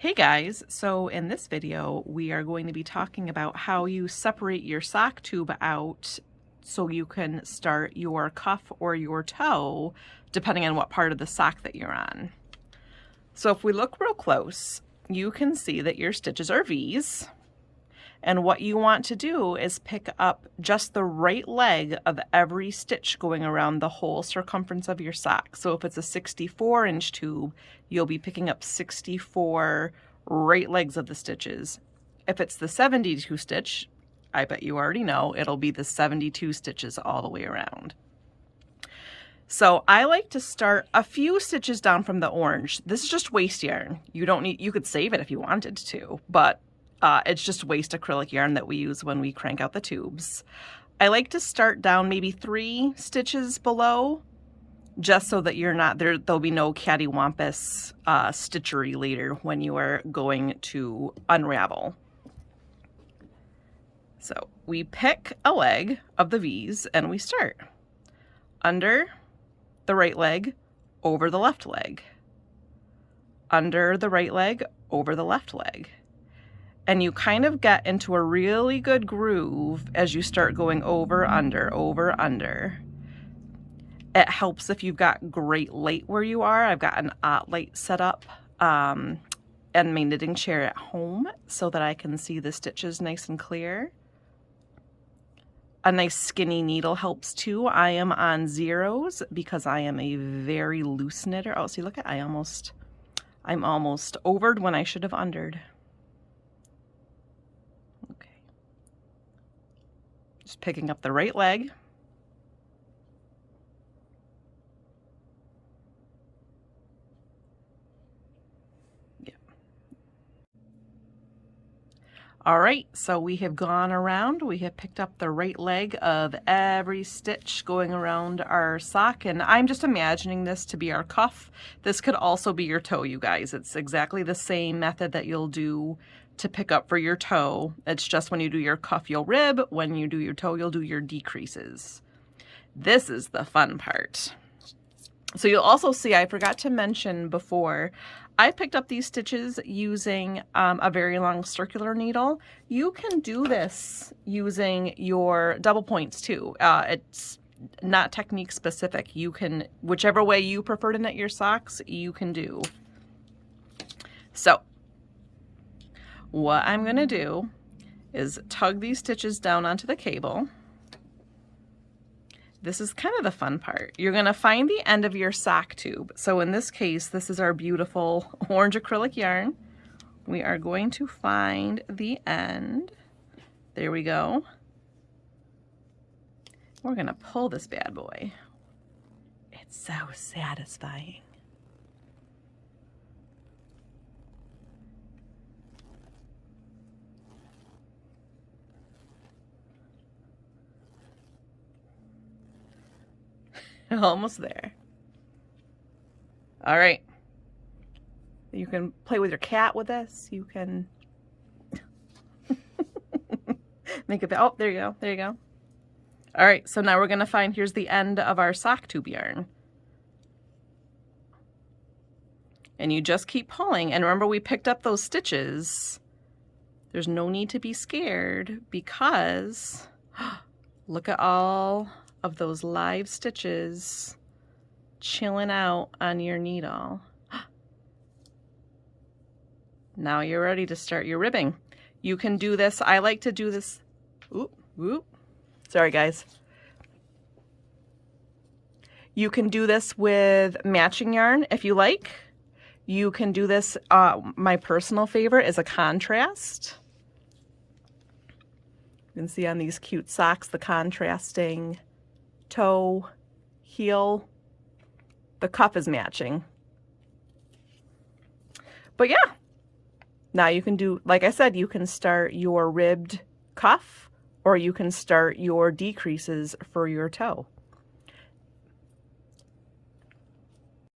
Hey guys, so in this video we are going to be talking about how you separate your sock tube out so you can start your cuff or your toe depending on what part of the sock that you're on. So if we look real close, you can see that your stitches are V's, and what you want to do is pick up just the right leg of every stitch going around the whole circumference of your sock. So if it's a 64-inch tube, you'll be picking up 64 right legs of the stitches. If it's the 72 stitch, I bet you already know, it'll be the 72 stitches all the way around. So I like to start a few stitches down from the orange. This is just waste yarn. You could save it if you wanted to, but it's just waste acrylic yarn that we use when we crank out the tubes. I like to start down maybe 3 stitches below, just so that there'll be no cattywampus stitchery later when you are going to unravel. So we pick a leg of the V's and we start under the right leg, over the left leg, under the right leg, over the left leg. And you kind of get into a really good groove as you start going over, under, over, under. It helps if you've got great light where you are. I've got an light set up and my knitting chair at home so that I can see the stitches nice and clear. A nice skinny needle helps too. I am on 0s because I am a very loose knitter. Oh, see, look at, I'm almost overed when I should have undered. Just picking up the right leg. Yeah. All right, so we have gone around. We have picked up the right leg of every stitch going around our sock, and I'm just imagining this to be our cuff. This could also be your toe, you guys. It's exactly the same method that you'll do to pick up for your toe. It's just when you do your cuff, you'll rib. When you do your toe, you'll do your decreases. This is the fun part. So you'll also see, I forgot to mention before, I picked up these stitches using a very long circular needle. You can do this using your double points too. It's not technique specific. You can, whichever way you prefer to knit your socks, you can do. So what I'm going to do is tug these stitches down onto the cable. This is kind of the fun part. You're going to find the end of your sock tube. So in this case, this is our beautiful orange acrylic yarn. We are going to find the end. There we go. We're going to pull this bad boy. It's so satisfying. Almost there. All right. You can play with your cat with this. You can make it. Oh, there you go. There you go. All right. So now we're going to find, here's the end of our sock tube yarn. And you just keep pulling. And remember, we picked up those stitches. There's no need to be scared because look at all of those live stitches chilling out on your needle. Now you're ready to start your ribbing. You can do this. I like to do this. Oop, oop. Sorry, guys. You can do this with matching yarn if you like. You can do this. My personal favorite is a contrast. You can see on these cute socks the contrasting toe, heel. The cuff is matching. But yeah, now you can do, like I said, you can start your ribbed cuff or you can start your decreases for your toe.